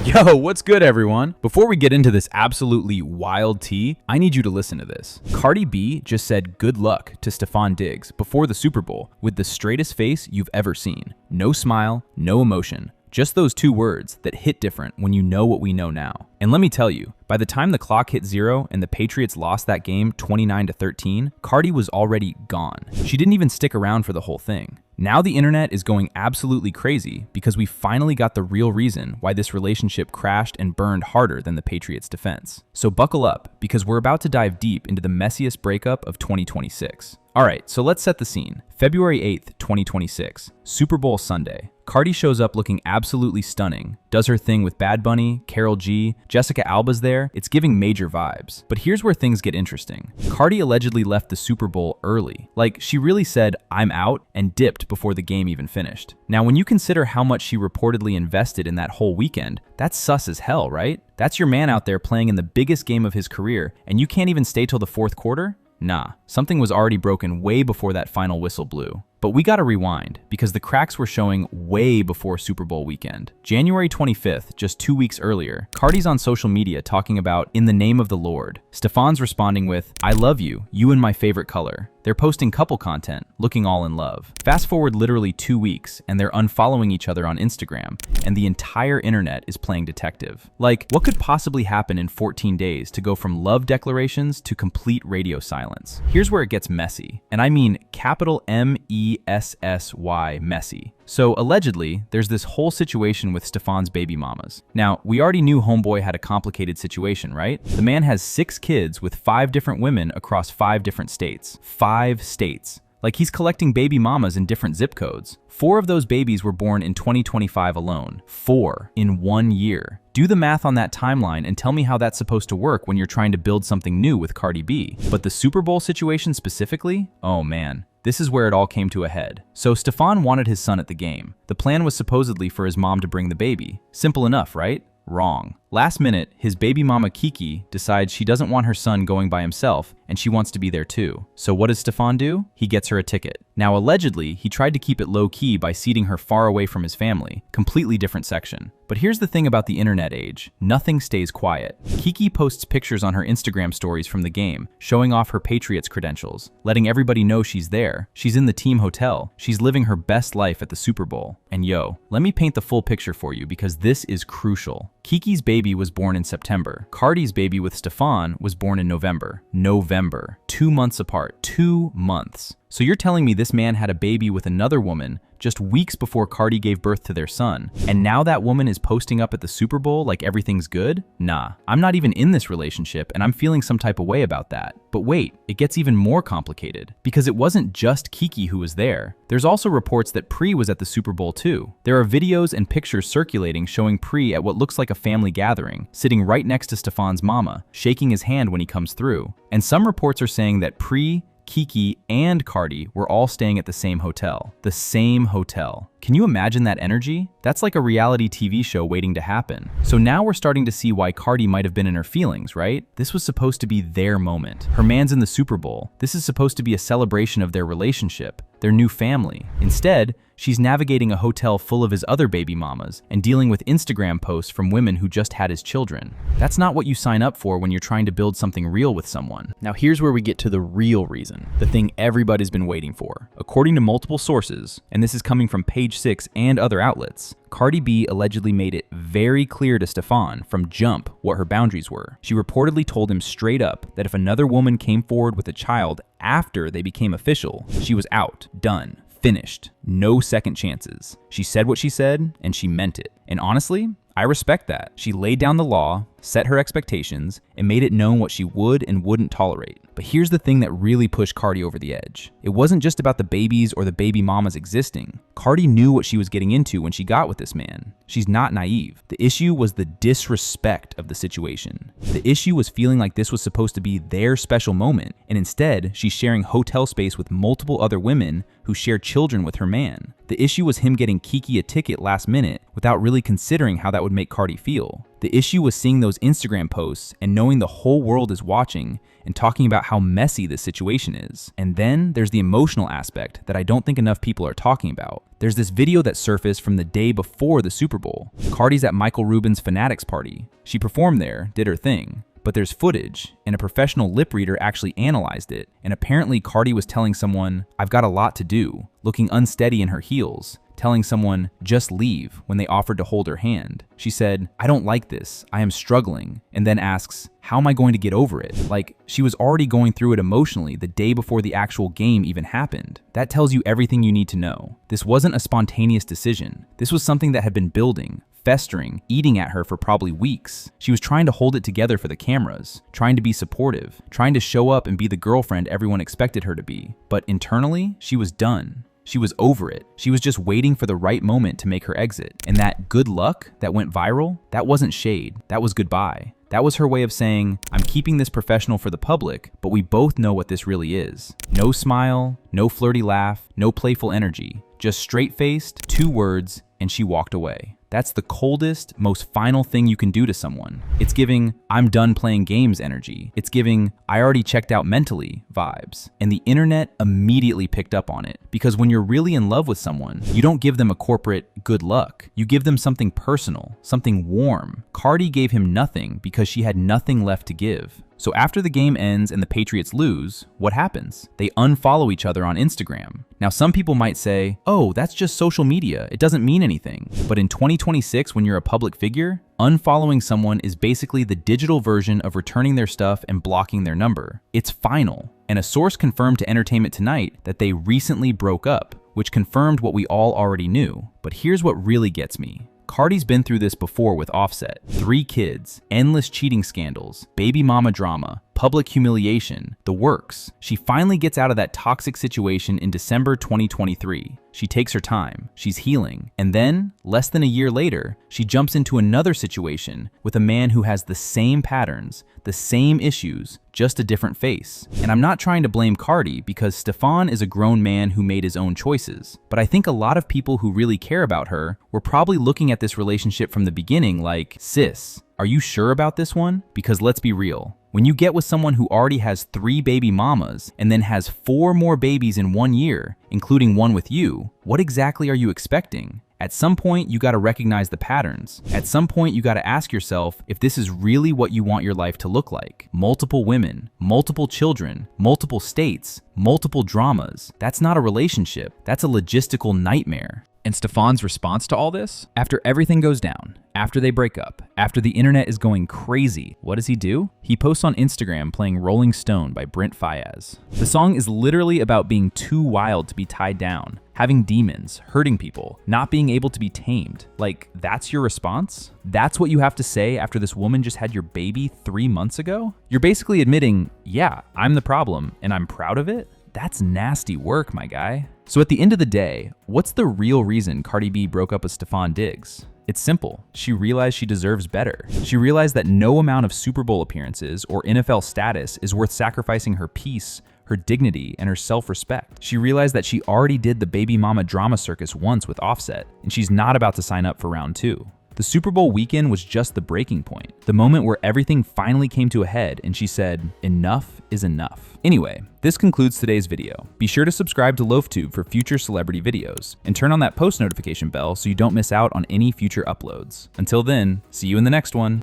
Yo, what's good, everyone? Before we get into this absolutely wild tea, I need you to listen to this. Cardi B just said good luck to Stefon Diggs before the Super Bowl with the straightest face you've ever seen. No smile, no emotion. Just those two words that hit different when you know what we know now. And let me tell you, by the time the clock hit zero and the Patriots lost that game 29-13, Cardi was already gone. She didn't even stick around for the whole thing. Now the internet is going absolutely crazy because we finally got the real reason why this relationship crashed and burned harder than the Patriots' defense. So buckle up, because we're about to dive deep into the messiest breakup of 2026. Alright, so let's set the scene. February 8th, 2026, Super Bowl Sunday. Cardi shows up looking absolutely stunning, does her thing with Bad Bunny, Karol G, Jessica Alba's there. It's giving major vibes. But here's where things get interesting. Cardi allegedly left the Super Bowl early. Like, she really said, "I'm out," and dipped before the game even finished. Now, when you consider how much she reportedly invested in that whole weekend, that's sus as hell, right? That's your man out there playing in the biggest game of his career, and you can't even stay till the fourth quarter? Nah, something was already broken way before that final whistle blew. But we gotta rewind, because the cracks were showing way before Super Bowl weekend. January 25th, just 2 weeks earlier, Cardi's on social media talking about "in the name of the Lord." Stefon's responding with, "I love you, you and my favorite color." They're posting couple content, looking all in love. Fast forward literally 2 weeks, and they're unfollowing each other on Instagram, and the entire internet is playing detective. Like, what could possibly happen in 14 days to go from love declarations to complete radio silence? Here's where it gets messy, and I mean capital M-E-S-S-Y, messy. So allegedly, there's this whole situation with Stefon's baby mamas. Now, we already knew homeboy had a complicated situation, right? The man has 6 kids with 5 different women across 5 different states. 5 states. Like, he's collecting baby mamas in different zip codes. 4 of those babies were born in 2025 alone. 4 in 1 year. Do the math on that timeline and tell me how that's supposed to work when you're trying to build something new with Cardi B. But the Super Bowl situation specifically? Oh man. This is where it all came to a head. So Stefon wanted his son at the game. The plan was supposedly for his mom to bring the baby. Simple enough, right? Wrong. Last minute, his baby mama Kiki decides she doesn't want her son going by himself and she wants to be there too. So what does Stefon do? He gets her a ticket. Now allegedly, he tried to keep it low-key by seating her far away from his family, completely different section. But here's the thing about the internet age, nothing stays quiet. Kiki posts pictures on her Instagram stories from the game, showing off her Patriots credentials, letting everybody know she's there, she's in the team hotel, she's living her best life at the Super Bowl. And yo, let me paint the full picture for you because this is crucial. Kiki's baby was born in September. Cardi's baby with Stefon was born in November. 2 months apart. 2 months. So you're telling me this man had a baby with another woman just weeks before Cardi gave birth to their son, and now that woman is posting up at the Super Bowl like everything's good? Nah, I'm not even in this relationship and I'm feeling some type of way about that. But wait, it gets even more complicated, because it wasn't just Kiki who was there. There's also reports that Pri was at the Super Bowl too. There are videos and pictures circulating showing Pri at what looks like a family gathering, sitting right next to Stefon's mama, shaking his hand when he comes through. And some reports are saying that Pri, Kiki, and Cardi were all staying at the same hotel. The same hotel. Can you imagine that energy? That's like a reality TV show waiting to happen. So now we're starting to see why Cardi might have been in her feelings, right? This was supposed to be their moment. Her man's in the Super Bowl. This is supposed to be a celebration of their relationship, their new family. Instead, she's navigating a hotel full of his other baby mamas and dealing with Instagram posts from women who just had his children. That's not what you sign up for when you're trying to build something real with someone. Now here's where we get to the real reason, the thing everybody's been waiting for. According to multiple sources, and this is coming from Page 6 and other outlets, Cardi B allegedly made it very clear to Stefon from jump what her boundaries were. She reportedly told him straight up that if another woman came forward with a child after they became official, she was out, done, finished, no second chances. She said what she said, and she meant it. And honestly, I respect that. She laid down the law, set her expectations, and made it known what she would and wouldn't tolerate. But here's the thing that really pushed Cardi over the edge. It wasn't just about the babies or the baby mamas existing. Cardi knew what she was getting into when she got with this man. She's not naive. The issue was the disrespect of the situation. The issue was feeling like this was supposed to be their special moment, and instead, she's sharing hotel space with multiple other women who share children with her man. The issue was him getting Kiki a ticket last minute without really considering how that would make Cardi feel. The issue was seeing those Instagram posts and knowing the whole world is watching and talking about how messy this situation is. And then there's the emotional aspect that I don't think enough people are talking about. There's this video that surfaced from the day before the Super Bowl. Cardi's at Michael Rubin's Fanatics party. She performed there, did her thing. But there's footage, and a professional lip reader actually analyzed it, and apparently Cardi was telling someone, "I've got a lot to do," looking unsteady in her heels, telling someone, "Just leave," when they offered to hold her hand. She said, "I don't like this, I am struggling," and then asks, "How am I going to get over it?" Like, she was already going through it emotionally the day before the actual game even happened. That tells you everything you need to know. This wasn't a spontaneous decision. This was something that had been building, festering, eating at her for probably weeks. She was trying to hold it together for the cameras, trying to be supportive, trying to show up and be the girlfriend everyone expected her to be. But internally, she was done. She was over it. She was just waiting for the right moment to make her exit. And that "good luck" that went viral, that wasn't shade, that was goodbye. That was her way of saying, "I'm keeping this professional for the public, but we both know what this really is." No smile, no flirty laugh, no playful energy, just straight-faced, 2 words, and she walked away. That's the coldest, most final thing you can do to someone. It's giving "I'm done playing games" energy. It's giving "I already checked out mentally" vibes. And the internet immediately picked up on it. Because when you're really in love with someone, you don't give them a corporate "good luck." You give them something personal, something warm. Cardi gave him nothing because she had nothing left to give. So after the game ends and the Patriots lose, what happens? They unfollow each other on Instagram. Now some people might say, "Oh, that's just social media, it doesn't mean anything." But in 2026, when you're a public figure, unfollowing someone is basically the digital version of returning their stuff and blocking their number. It's final. And a source confirmed to Entertainment Tonight that they recently broke up, which confirmed what we all already knew. But here's what really gets me. Cardi's been through this before with Offset. 3 kids, endless cheating scandals, baby mama drama, public humiliation, the works. She finally gets out of that toxic situation in December 2023. She takes her time, she's healing, and then, less than a year later, she jumps into another situation with a man who has the same patterns, the same issues, just a different face. And I'm not trying to blame Cardi because Stefon is a grown man who made his own choices, but I think a lot of people who really care about her were probably looking at this relationship from the beginning like, "Sis, are you sure about this one?" Because let's be real. When you get with someone who already has 3 baby mamas and then has 4 more babies in 1 year, including one with you, what exactly are you expecting? At some point, you gotta recognize the patterns. At some point, you gotta ask yourself if this is really what you want your life to look like. Multiple women, multiple children, multiple states, multiple dramas. That's not a relationship. That's a logistical nightmare. And Stefon's response to all this? After everything goes down, after they break up, after the internet is going crazy, what does he do? He posts on Instagram playing Rolling Stone by Brent Faiyaz. The song is literally about being too wild to be tied down, having demons, hurting people, not being able to be tamed. Like, that's your response? That's what you have to say after this woman just had your baby 3 months ago? You're basically admitting, yeah, I'm the problem, and I'm proud of it? That's nasty work, my guy. So at the end of the day, what's the real reason Cardi B broke up with Stefon Diggs? It's simple. She realized she deserves better. She realized that no amount of Super Bowl appearances or NFL status is worth sacrificing her peace, her dignity, and her self-respect. She realized that she already did the baby mama drama circus once with Offset, and she's not about to sign up for round 2. The Super Bowl weekend was just the breaking point, the moment where everything finally came to a head and she said, enough is enough. Anyway, this concludes today's video. Be sure to subscribe to LoafTube for future celebrity videos, and turn on that post notification bell so you don't miss out on any future uploads. Until then, see you in the next one.